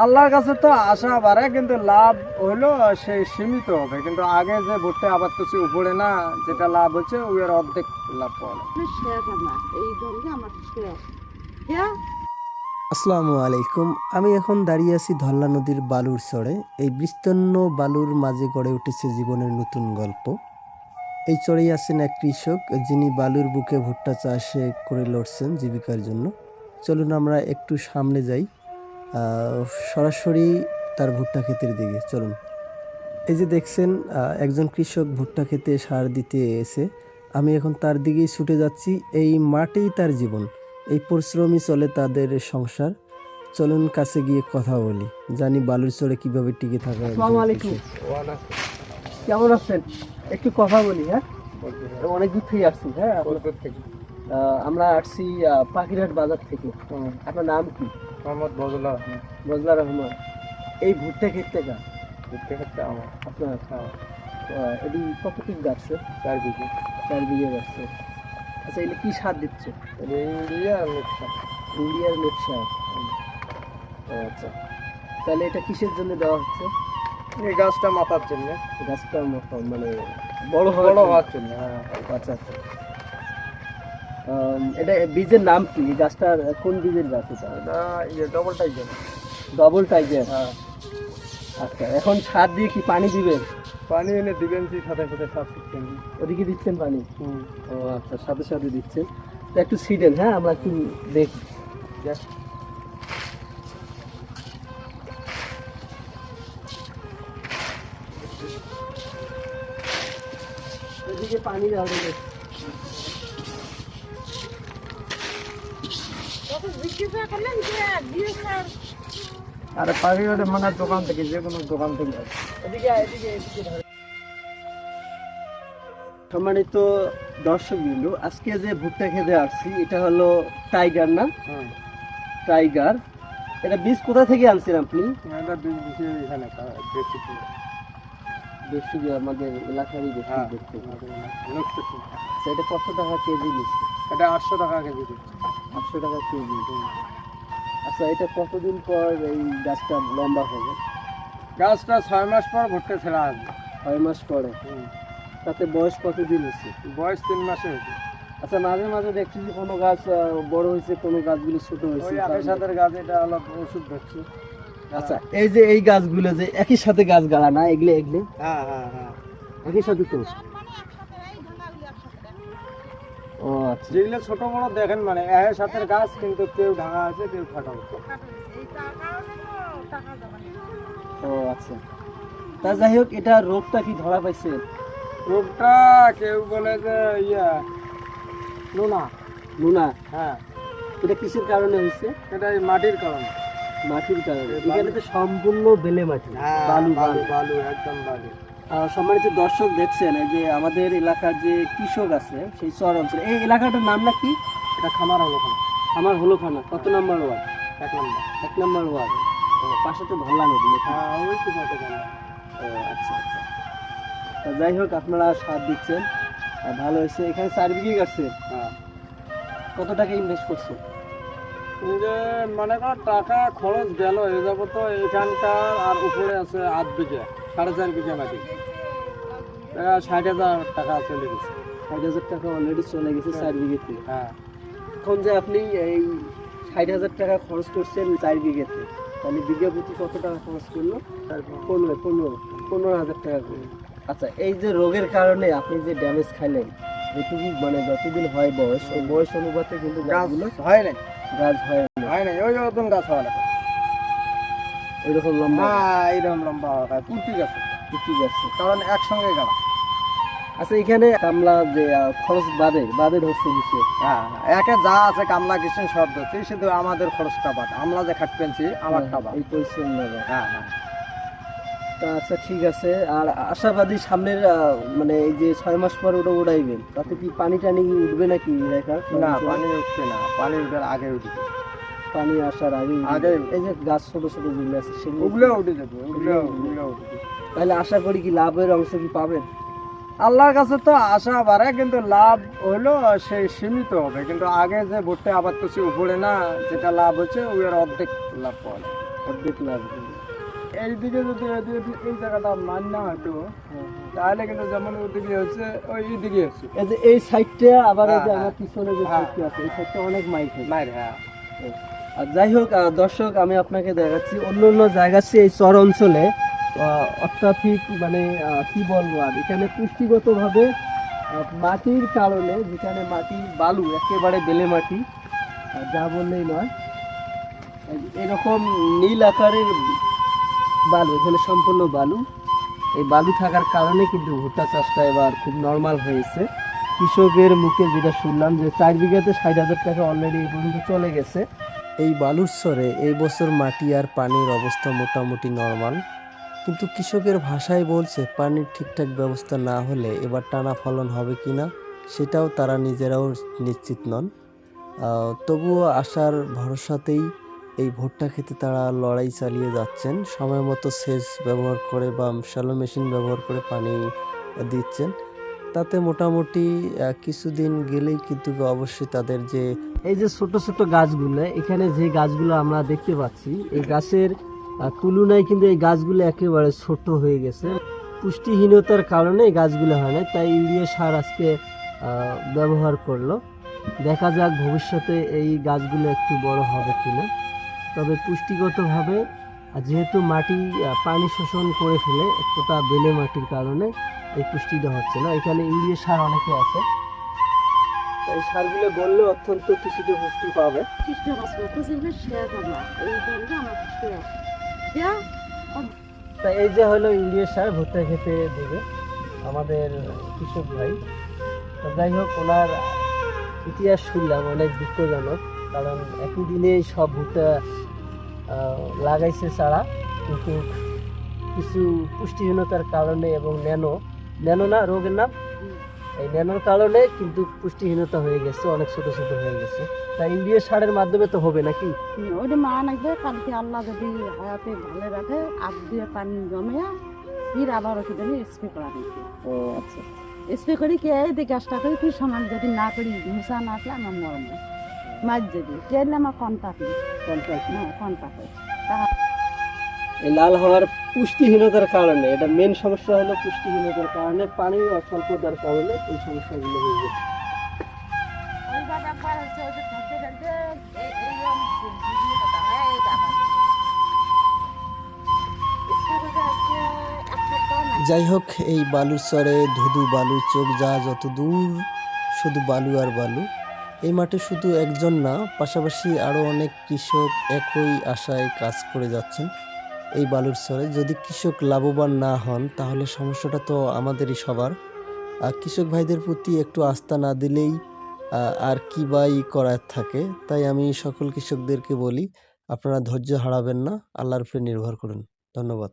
আল্লাহর কাছে তো আশা বাড়ে, কিন্তু লাভ হলো সে সীমিত হবে। কিন্তু আগে যে ভুট্টা আবাদ করছে উপরে না, যেটা লাভ হচ্ছে ওর অর্ধেক লাভ পাওয়া যায়। আসসালামু আলাইকুম। আমি এখন দাঁড়িয়ে আছি ধল্লা নদীর বালুর চরে। এই বিস্তীর্ণ বালুর মাঝে গড়ে উঠেছে জীবনের নতুন গল্প। এই চরেই আছেন এক কৃষক, যিনি বালুর বুকে ভুট্টা চাষে করে লড়ছেন জীবিকার জন্য। চলুন আমরা একটু সামনে যাই, সরাসরি তার ভুট্টা ক্ষেতের দিকে চলুন। এই যে দেখছেন, একজন কৃষক ভুট্টা ক্ষেতে সার দিতে এসে, আমি এখন তার দিকেই ছুটে যাচ্ছি। এই মাঠেই তার জীবন, এই পরিশ্রমই চলে তাদের সংসার। চলুন কাছে গিয়ে কথা বলি, জানি বালুর চরে কিভাবে টিকে থাকা। আসসালামু আলাইকুম। কেমন আছেন? একটু কথা বলি। হ্যাঁ, অনেক দূর থেকে আসছি। হ্যাঁ, আমরা আসছি পাখিরহাট বাজার থেকে। আপনার নাম কি? মোহাম্মদ বজলা রহমান। বজলা রহমান। এই ভুট্টা ক্ষেতটা কার? ভুট্টা ক্ষেতটা আমার। আপনার? এটি কতটুকু গাছছে? 4 বিঘে। 4 বিঘে গাছছে। আচ্ছা, এটা কি সার দিচ্ছে? ইন্ডিয়া আর মিক্সা। ইন্ডিয়ার নেট সার। আচ্ছা, তাহলে এটা কিসের জন্য দেওয়া হচ্ছে? এই গাছটা মাথার জন্য, গাছটার মতো মানে বড় হওয়ার জন্য। হ্যাঁ। আচ্ছা আচ্ছা। এটা বীজের নাম কি? এই গাছটার কোন বীজের গাছ এটা? এটা ডবল টাইগার। Double tiger. হ্যাঁ। আচ্ছা, এখন সার দিয়ে কি পানি দিবেন? পানি এনে দিবেন, সাথে সাথে সার দিচ্ছেন। ওদিকে দিচ্ছেন পানি? ও আচ্ছা, সাথে সাথে দিচ্ছেন। তো একটু ছিটেন। হ্যাঁ, আমরা একটু দেখি। এদিকে পানি দাও দেখি। আরে পাখিঘাটে মানে দোকান থেকে, যে কোনো দোকান থেকে। এদিকে এদিকে এদিকে ধরো। সম্মানিত দর্শক বিন্দু, আজকে যে ভুট্টা খেতে আসছি এটা হলো টাইগার না? টাইগার। এটা বীজ কোথা থেকে আনছেন আপনি? এটা বীজ দিছি এখানে দেখছি। বেশি আমাদের এলাকারই বেশি হ্যাঁ। দেখতে। লক্ষ্য। আচ্ছা, এটা কত টাকা কেজি নিচ্ছে? এটা 800 টাকা কেজি দিচ্ছে। 800 টাকা কেজি। আচ্ছা, এটা কতদিন পর এই গাছটা লম্বা হবে? গাছটা 6 মাস পর ভুট্টা ছেড়া আসবে। 6 মাস পরে। তাতে বয়স কতদিন হচ্ছে? বয়স 3 মাসে হয়েছে। আচ্ছা, মাঝে মাঝে দেখছি যে কোনো গাছ বড় হয়েছে, কোনো গাছগুলো ছোট হয়েছে। ওই একই সাথে গাছ, এটা হলো ওষুধ ধরছি। আচ্ছা, এই যে এই গাছগুলো যে একই সাথে গাছ গাড়া না, এগুলো এগুলো হ্যাঁ হ্যাঁ হ্যাঁ। একই সাথে তো? ও আচ্ছা। যেগুলো ছোট বড় দেখেন, মানে এর সাথে গাছ, কিন্তু কেউ ঢাকা আছে, কেউ ফাটা আছে। ও আচ্ছা। তা যাই হোক, এটা রোগটা কি ধরা পাইছে? রোগটা কেউ বলে যে লুনা। লুনা? হ্যাঁ। এটা কিসের কারণে হয়েছে? এটা এই মাটির কারণে। মাটির কারণে। এখানে তো সম্পূর্ণ বেলে মাটি, বালু বালু বালু। বালু, একদম বালু। সম্মানিত দর্শক, দেখছেন এই যে আমাদের এলাকার যে কৃষক আছে সেই চর অঞ্চলে, এই এলাকাটার নাম না কি? এটা খামার হলো খানা। আমার হলো খানা। কত নাম্বার ওয়ার্ড? 1 নম্বর। 1 নাম্বার ওয়ার্ড। পাশে তো ধল্লা নদী নাকি? হ্যাঁ, ওই তো কত খানা। ও আচ্ছা আচ্ছা। তা যাই হোক, আপনারা সার দিচ্ছেন, ভালো হয়েছে। এখানে 4 বিঘে গাছে হ্যাঁ। কত টাকা ইনভেস্ট করছে? এই যে মনে কর টাকা খরচ গেল হয়ে যাবো, তো এখানকার আর উপরে আছে 8 বিঘা, 4.5 বিঘা মাটি। 60,000 টাকা চলে গেছে। 60,000 টাকা অলরেডি চলে গেছে 4 বিঘেতে। হ্যাঁ। এখন যে আপনি এই 60,000 টাকা খরচ করছেন 4 বিঘেতে, তাহলে বিঘা প্রতি কত টাকা খরচ করলো? 15,000 টাকা করে। আচ্ছা, এই যে রোগের কারণে আপনি যে ড্যামেজ খাইলেন, যেটুকু মানে যতদিন হয় বয়স, ওই বয়স অনুপাতে কিন্তু গাছ গাছগুলো হয় নাই, গাছ হয় না, হয় নাই। ওই নতুন গাছ হয় না। এরকম লম্বা হ্যাঁ, এইরকম লম্বা হয় কুটি গাছে, কুচি যাচ্ছে। কারণ একসঙ্গে গাড়া। আচ্ছা, এখানে কামলা যে খরচ বাদে ধরছে কিছু? হ্যাঁ, একে যা আছে কামলা কিষেন সব ধরছি, শুধু আমাদের খরচটা বাদ। আমরা যে খাট পেয়েছি আমারটা বাদ। এই পরিশ্রম লাগে। হ্যাঁ হ্যাঁ। তা আচ্ছা, ঠিক আছে। আর আশাবাদী সামনের মানে এই যে 6 মাস পর ওটা উড়াইবেন, তাতে কি পানি টানি উঠবে নাকি রেখার? না, পানি উঠছে না, পানি উঠার আগে উঠে যাবে। পানি আসার আগে আগে এই যে গাছ ছোট ছোট যেগুলো আছে সেগুলো ওগুলো উঠে যাবে, ওগুলো উঠে যাবে। তাহলে আশা করি কি লাভের অংশ কি পাবেন? আল্লাহর কাছে তো আশা বাড়ে, কিন্তু লাভ হলো সে সীমিত হবে। কিন্তু আগে যে ভুট্টা আবাদ করছে উপরে না, যেটা লাভ হচ্ছে ওর অর্ধেক লাভ পাওয়া যায়। অর্ধেক লাগবে। এইদিকে যদি এই জায়গাটা মান না হতো তাহলে কিন্তু যেমন ওদিকে হচ্ছে ওই দিকে হচ্ছে এই যে এই সাইডটা আবার এই যে হ্যাঁ, আমার পিছনে যে হ্যাঁ, সাইডটা আছে এই সাইডটা অনেক মাইক মায়ের। হ্যাঁ, আর যাই হোক দর্শক আমি আপনাকে দেখাচ্ছি অন্য অন্য জায়গা চেয়ে এই চর অঞ্চলে অত্যাধিক মানে কি বলবো আর এখানে পুষ্টিগতভাবে মাটির কারণে যেখানে মাটি বালু একেবারে বেলে মাটি যা বললেই নয় এরকম নীল আকারের বালু এখানে সম্পূর্ণ বালু এই বালু থাকার কারণে কিন্তু ভুট্টা চাষটা এবার খুব নর্মাল হয়েছে কৃষকের মুখে যেটা শুনলাম যে 4 বিঘাতে 60,000 টাকা অলরেডি এই পর্যন্ত চলে গেছে। এই বালুর চরে এই বছর মাটি আর পানির অবস্থা মোটামুটি নর্মাল, কিন্তু কৃষকের ভাষায় বলছে পানির ঠিকঠাক ব্যবস্থা না হলে এবার টানা ফলন হবে কিনা সেটাও তারা নিজেরাও নিশ্চিত নন। তবুও আশার ভরসাতেই এই ভুট্টা খেতে তারা লড়াই চালিয়ে যাচ্ছেন, সময় মতো সেচ ব্যবহার করে বা শ্যালো মেশিন ব্যবহার করে পানি দিচ্ছেন। তাতে মোটামুটি কিছুদিন গেলেই কিন্তু অবশ্যই তাদের যে এই যে ছোট ছোট গাছগুলো এখানে যে গাছগুলো আমরা দেখতে পাচ্ছি এই গাছের তুলনায় কিন্তু এই গাছগুলো একেবারে ছোট হয়ে গেছে পুষ্টিহীনতার কারণে এই গাছগুলো হয় না, তাই ইউরিয়া সার আজকে ব্যবহার করলো। দেখা যাক ভবিষ্যতে এই গাছগুলো একটু বড় হবে কিনা। তবে পুষ্টিগতভাবে যেহেতু মাটি পানি শোষণ করে ফেলে একটা বেলে মাটির কারণে এই পুষ্টিটা হচ্ছে না। এখানে ইউরিয়া সার অনেকে আছে, এই সারগুলো গড়লে অত্যন্ত কিছুটা পুষ্টি পাবে। তাই এই যে হলো ইউরিয়া সার ভুট্টা খেতে দেবে আমাদের কৃষক ভাই। তো যাই হোক ওনার ইতিহাস শুনলাম অনেক দুঃখজনক, কারণ একই দিনে সব ভুট্টা লাগাইছে চারা, কিন্তু কিছু পুষ্টিহীনতার কারণে এবং ন্যানো না রোগের নাম এই ন্যানোর কারণে কিন্তু পুষ্টিহীনতা হয়ে গেছে, অনেক ছোট ছোট হয়ে গেছে। তাই ইউরিয়া সারের মাধ্যমে তো হবে নাকি? ওইটা মা নাকবে কালকে আল্লাহ যদি হায়াতে ভালো রাখে আগ দিয়ে পানি জমে ফির আবার ওকে স্প্রে করা দিচ্ছে। ও আচ্ছা, স্প্রে করি কে এই গাছটা করি ফির সমান যদি না করি ঘুষা না আসলে আমার নরম মাছ যদি কেলে আমার কন্টাক্ট হ্যাঁ কন্টাক্ট এই লাল হওয়ার পুষ্টিহীনতার কারণে, এটা মেন সমস্যা হলো পুষ্টিহীনতার কারণে, পানির অস্বল্পতার কারণে এই সমস্যাগুলো হয়ে গেছে। যাই হোক, এই বালুর চরে ধুধু বালু, চোখ যা যত দূর শুধু বালু আর বালু। এই মাঠে শুধু একজন না, পাশাপাশি আরও অনেক কৃষক একই আশায় কাজ করে যাচ্ছেন এই বালুর চরে। যদি কৃষক লাভবান না হন তাহলে সমস্যাটা তো আমাদেরই সবার। কৃষক ভাইদের প্রতি একটু আস্থা না দিলেই আর কি বাই করার থাকে। তাই আমি সকল কৃষকদেরকে বলি, আপনারা ধৈর্য হারাবেন না, আল্লাহর উপরে নির্ভর করুন। ধন্যবাদ।